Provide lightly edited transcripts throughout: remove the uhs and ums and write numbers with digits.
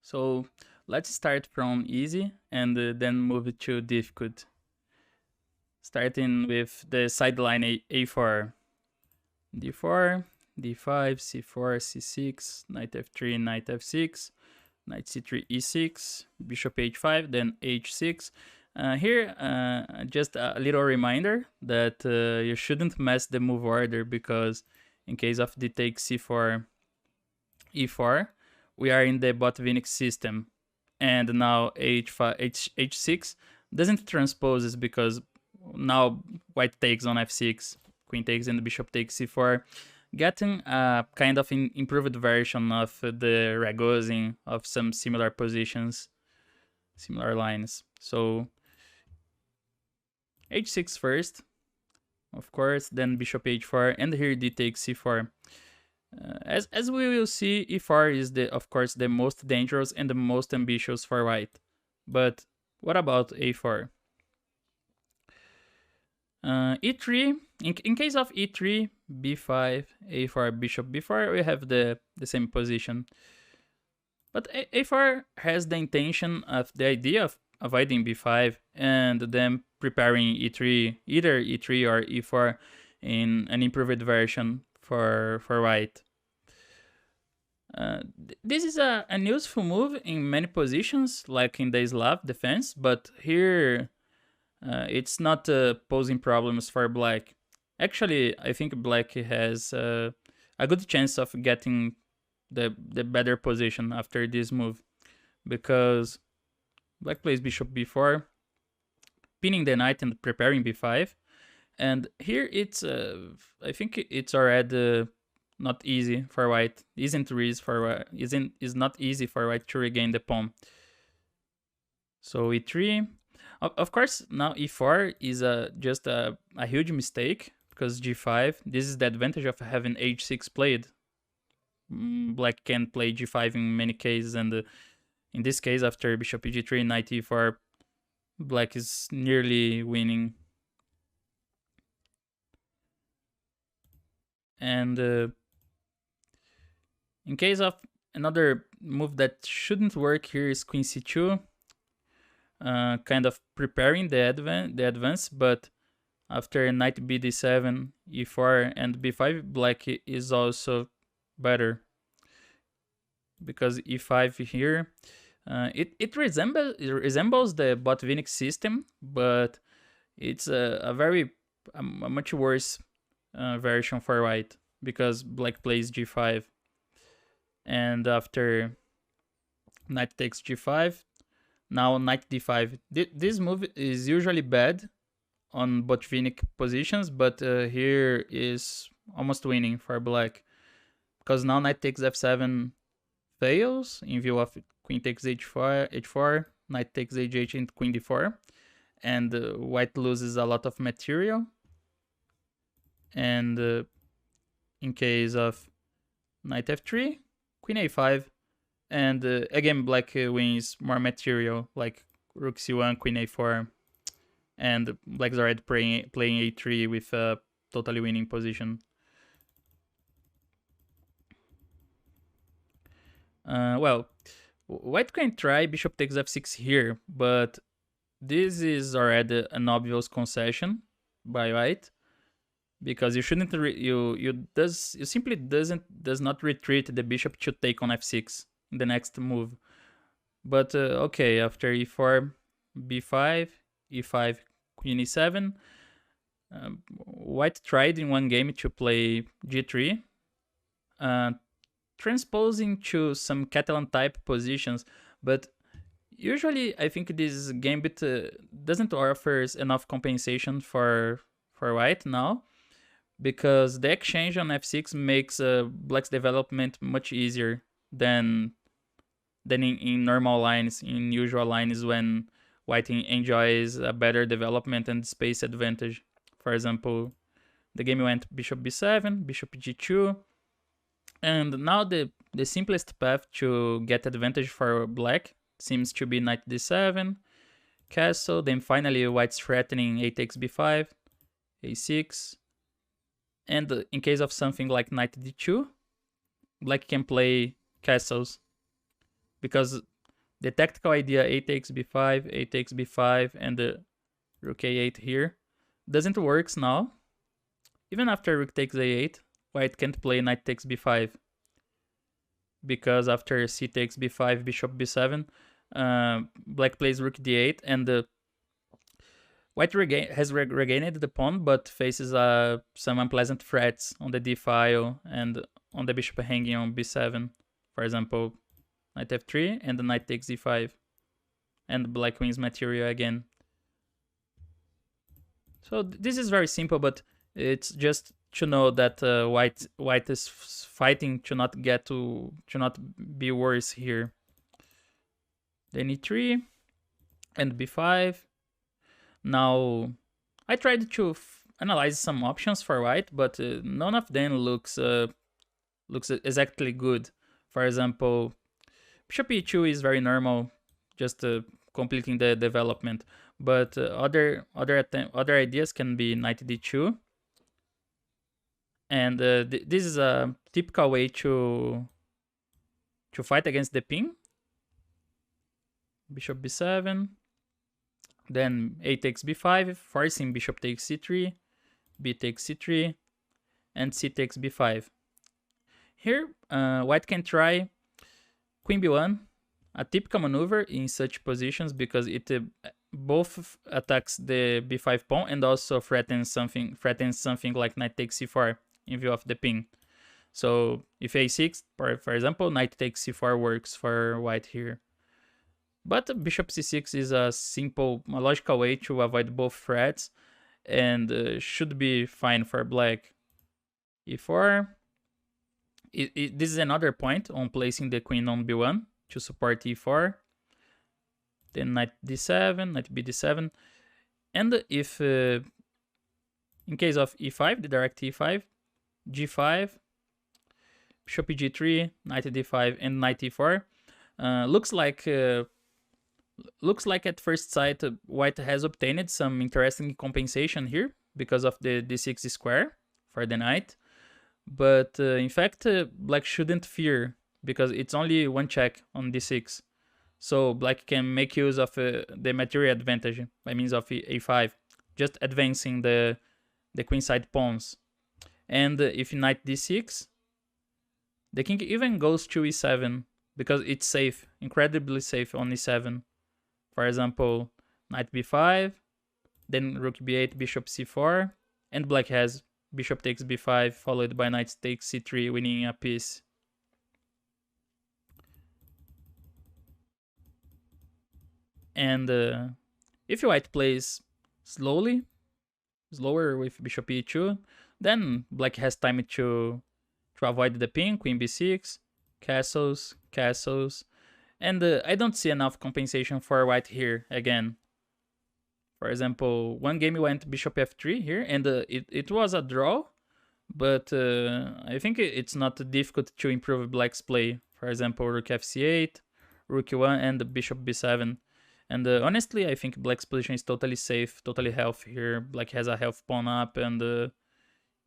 So let's start from easy and then move it to difficult. Starting with the sideline A4, D4, D5, C4, C6, knight F3, knight F6, knight C3, E6, bishop H5, then H6. Here, just a little reminder that you shouldn't mess the move order, because in case of d takes C4, E4, we are in the Botvinnik system, and now H6 doesn't transpose because now white takes on F6, queen takes, and the bishop takes C4, getting a kind of improved version of the Ragozin of some similar positions, similar lines. So H6 first, of course, then bishop H4, and here d takes C4. As we will see, E4 is of course the most dangerous and the most ambitious for white. But what about A4? E3, in case of E3, B5, A4, bishop B4, we have the same position. But A4 has the intention of the idea of avoiding B5 and then preparing E3, either E3 or E4 in an improved version for white. This is an useful move in many positions, like in the Slav defense, but here it's not posing problems for black. Actually, I think black has a good chance of getting the better position after this move, because black plays bishop b4, pinning the knight and preparing b5, and here it's I think it's already not easy for white. Is not easy for white to regain the pawn. So e3. Of course, now e4 is just a huge mistake, because g5. This is the advantage of having h6 played. Black can play g5 in many cases, and in this case, after bishop g3, knight e4, black is nearly winning. And in case of another move that shouldn't work here is queen c2, kind of preparing the advance, but after knight bd7, e4, and b5, black is also better, because e5 here, it resembles the Botvinnik system, but it's a much worse version for white, because black plays g5, and after knight takes g5, now knight d5. This move is usually bad on Botvinnik positions, but here is almost winning for black, because now knight takes f7 fails in view of queen takes h4, knight takes h8, and queen d4, and white loses a lot of material. And in case of knight f3, queen a5, and again black wins more material, like rook c1, queen a4, and black's already playing a3 with a totally winning position. Well, white can try bishop takes f6 here, but this is already an obvious concession by white, because you shouldn't you simply does not retreat the bishop to take on f6 in the next move. But okay, after e4, b5, e5, queen e7, white tried in one game to play g3, transposing to some Catalan type positions, but usually I think this gambit doesn't offer enough compensation for white now, because the exchange on f6 makes black's development much easier than in normal lines, in usual lines, when white enjoys a better development and space advantage. For example, the game went bishop b7, bishop g2, and now the simplest path to get advantage for black seems to be knight d7, castle, then finally white's threatening a takes b5, a6, and in case of something like knight d2, black can play castles, because the tactical idea a takes b5, a takes b5, and the rook a8 here doesn't work now. Even after rook takes a8, white can't play knight takes b5, because after c takes b5, bishop b7, black plays rook d8, and white has regained the pawn, but faces some unpleasant threats on the d file and on the bishop hanging on b7. For example, knight f3 and the knight takes e5, and black wins material again. So this is very simple, but it's just to know that white is fighting to not be worse here. Then e3 and b5. Now I tried to analyze some options for white, but none of them looks exactly good. For example, bishop e2 is very normal, just completing the development. But other ideas can be knight d2, and this is a typical way to fight against the pin. Bishop b7, then a takes b5, forcing bishop takes c3, b takes c3, and c takes b5. Here, white can try queen b1, a typical maneuver in such positions because it both attacks the b5 pawn and also threatens something like knight takes c4 in view of the pin. So if a6, for example, knight takes c4 works for white here. But bishop c6 is a logical way to avoid both threats, and should be fine for black. e4. This is another point on placing the queen on b1 to support e4. Then knight d7, knight b d7. And if, in case of e5, the direct e5, g5, bishop g3, knight d5, and knight e4. Looks like at first sight white has obtained some interesting compensation here because of the d6 square for the knight. But in fact, black shouldn't fear because it's only one check on d6. So black can make use of the material advantage by means of a5, just advancing the queenside pawns. And if knight d6, the king even goes to e7 because it's safe, incredibly safe on e7. For example, knight b5, then rook b8, bishop c4, and black has bishop takes b5 followed by knight takes c3, winning a piece. And if white plays slower with bishop e2, then black has time to avoid the pin, queen b6, castles, and I don't see enough compensation for white here again. For example, one game went bishop f3 here, and it was a draw, but I think it's not difficult to improve black's play. For example, rook fc8, rook e1, and bishop b7. And honestly, I think black's position is totally safe, totally healthy here. Black has a health pawn up, and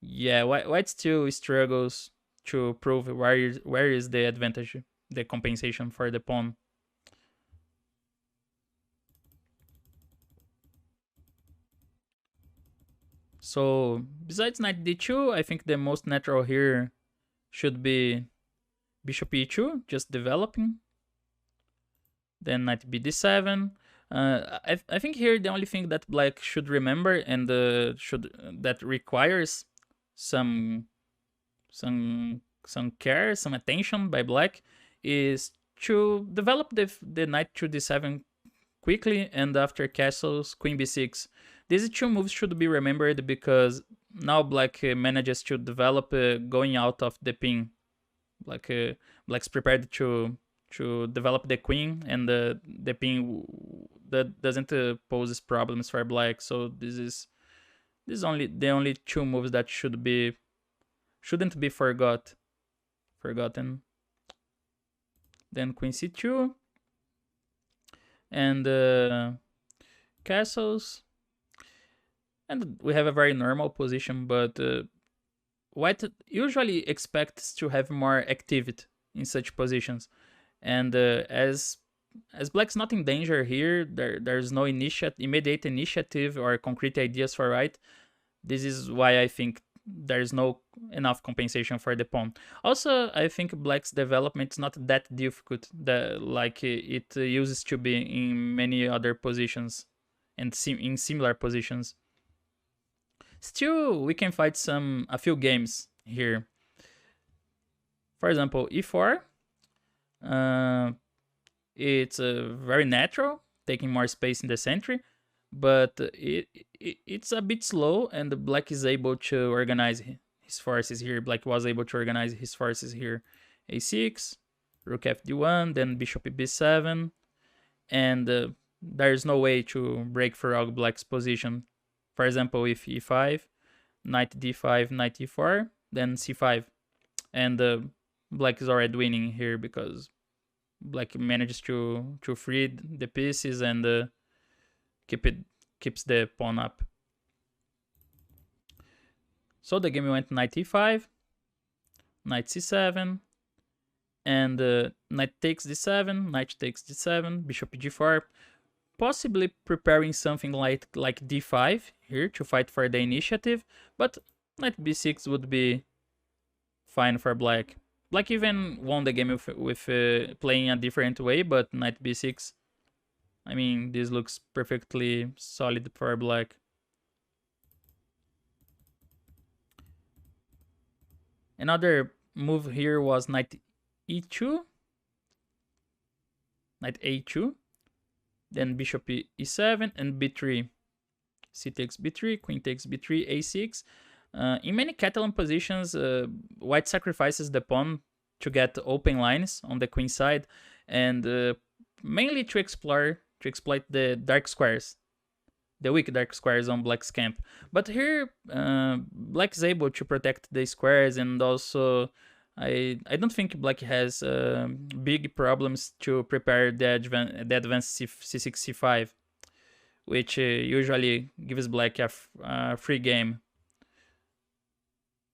yeah, white still struggles to prove where is the advantage, the compensation for the pawn. So besides knight d2, I think the most natural here should be bishop e2, just developing. Then knight b d7. I think here the only thing that black should remember and that requires some care, some attention by black is to develop the knight to d7 quickly, and after castles, queen b6. These two moves should be remembered because now black manages to develop going out of the pin. Black's prepared to develop the queen, and the pin that doesn't poses problems for black. So this is the only two moves that shouldn't be forgotten. Then queen c2 and castles, and we have a very normal position, but white usually expects to have more activity in such positions, and as as black's not in danger here, there's no immediate initiative or concrete ideas for white. This is why I think there's no enough compensation for the pawn. Also, I think black's development is not that difficult like it uses to be in many other positions and in similar positions. Still, we can fight a few games here. For example, e4. It's very natural, taking more space in the center, but it's a bit slow, and black is able to organize his forces here. Black was able to organize his forces here. a6, rook fd1, then bishop b7, and there's no way to break through black's position. For example, if e5, knight d5, knight e4, then c5, and black is already winning here because black manages to free the pieces and keeps the pawn up. So the game went knight e5, knight c7, and knight takes d7, knight takes d7, bishop g4, possibly preparing something like d5 here to fight for the initiative, but knight b6 would be fine for black. Black even won the game with playing a different way, but knight b6, I mean, this looks perfectly solid for black. Another move here was knight e2, knight a2, then bishop e7 and b3. C takes b3, queen takes b3, a6. In many Catalan positions, white sacrifices the pawn to get open lines on the queen side, and mainly to exploit the dark squares, the weak dark squares on black's camp. But here, black is able to protect the squares, and also I don't think black has big problems to prepare the advance c6, c5, which usually gives black a free game.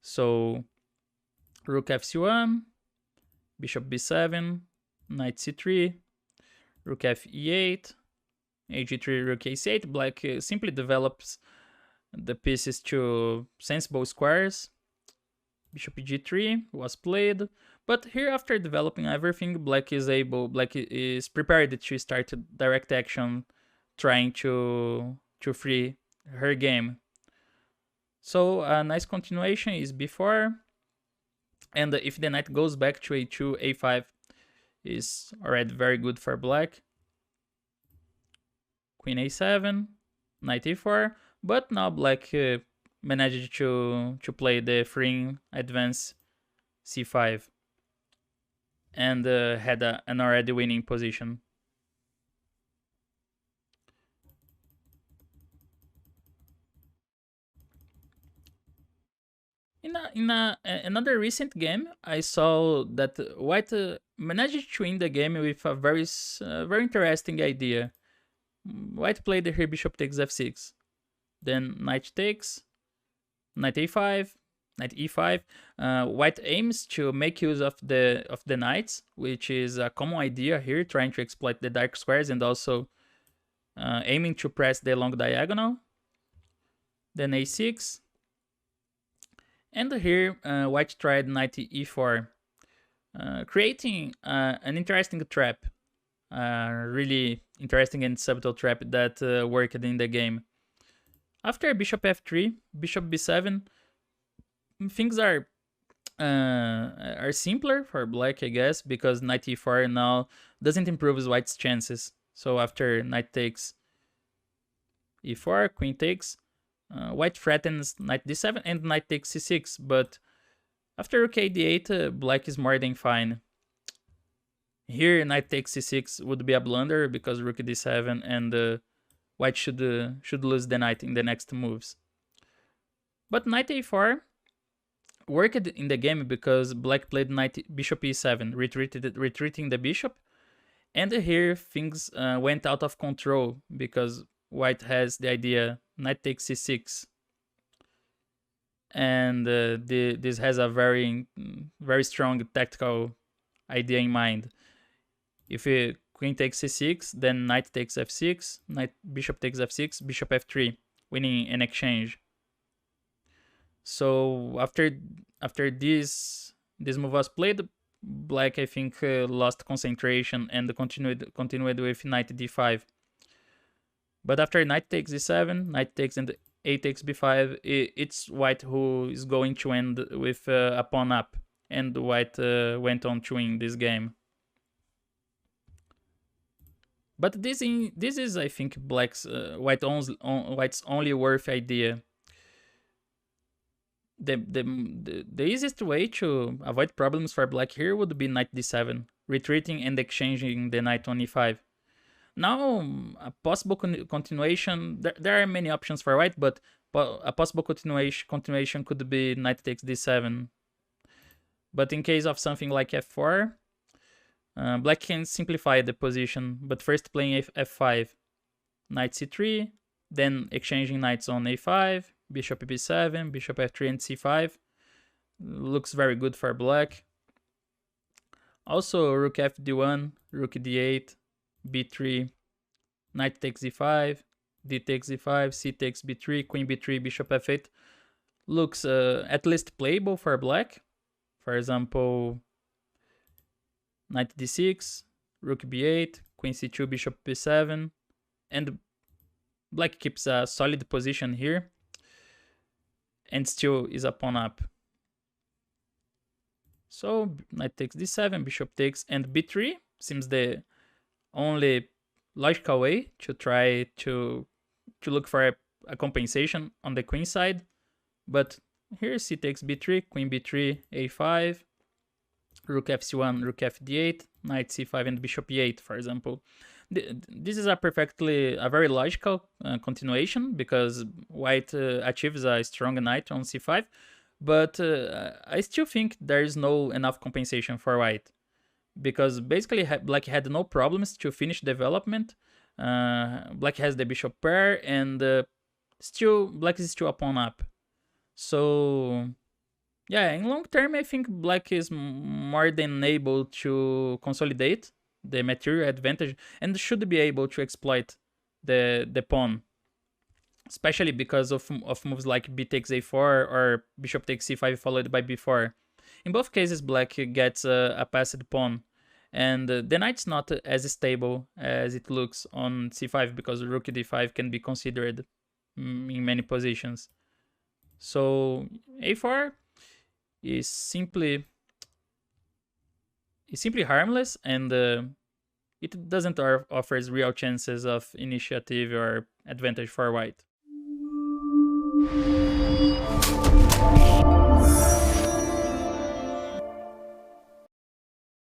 So rook fc1, bishop b7, knight c3, rook f e8, ag3, rook a8. Black simply develops the pieces to sensible squares. Bishop g3 was played, but here after developing everything, black is prepared to start direct action, trying to free her game. So a nice continuation is b4, and if the knight goes back to a2, a5 is already very good for black. Queen a7, knight a4, but now black managed to play the freeing advance c5 and had an already winning position. In another recent game, I saw that white managed to win the game with a very interesting idea. White played here bishop takes f6, then knight takes, knight a5, knight e5. White aims to make use of the knights, which is a common idea here, trying to exploit the dark squares and also aiming to press the long diagonal. Then a6. And here, white tried knight e4, creating an interesting trap, really interesting and subtle trap that worked in the game. After bishop f3, bishop b7, things are simpler for black, I guess, because knight e4 now doesn't improve white's chances. So after knight takes e4, queen takes, white threatens knight d7 and knight takes c6, but after rook a d8, black is more than fine. Here, knight takes c6 would be a blunder because rook d7 and white should lose the knight in the next moves. But knight a4 worked in the game because black played bishop e7, retreating the bishop, and here things went out of control because white has the idea knight takes c6, and this has a very strong tactical idea in mind. If queen takes c6, then knight takes f6, bishop takes f6, bishop f3, winning an exchange. So after this move was played, black, I think, lost concentration and continued with knight d5. But after knight takes d7, knight takes and a takes b5, it's white who is going to end with a pawn up, and white went on to win this game. But this is, I think, black's white's only worth idea. The easiest way to avoid problems for black here would be knight d7, retreating and exchanging the knight on e5. Now, a possible continuation, there are many options for white, but a possible continuation could be knight takes d7. But in case of something like f4, black can simplify the position, but first playing f5, knight c3, then exchanging knights on a5, bishop b7, bishop f3 and c5. Looks very good for black. Also rook f d1, rook d8, b3, knight takes e5, d takes e5, c takes b3, queen b3, bishop f8. Looks at least playable for black. For example, knight d6, rook b8, queen c2, bishop b7, and black keeps a solid position here and still is a pawn up. So knight takes d7, bishop takes, and b3 seems the only logical way to try to look for a compensation on the queen side. But here c takes b3, queen b3, a5, rook fc1, rook fd8, knight c5 and bishop e8, for example. This is a very logical continuation, because white achieves a strong knight on c5, but I still think there is no enough compensation for white, because basically black had no problems to finish development. Black has the bishop pair, and black is still a pawn up. So yeah, in long term, I think black is more than able to consolidate the material advantage and should be able to exploit the pawn, especially because of moves like b takes a4 or bishop takes c5 followed by b4. In both cases, black gets a passed pawn, and the knight's not as stable as it looks on c5, because rook d5 can be considered in many positions. So a4 is simply harmless, and it doesn't offers real chances of initiative or advantage for white.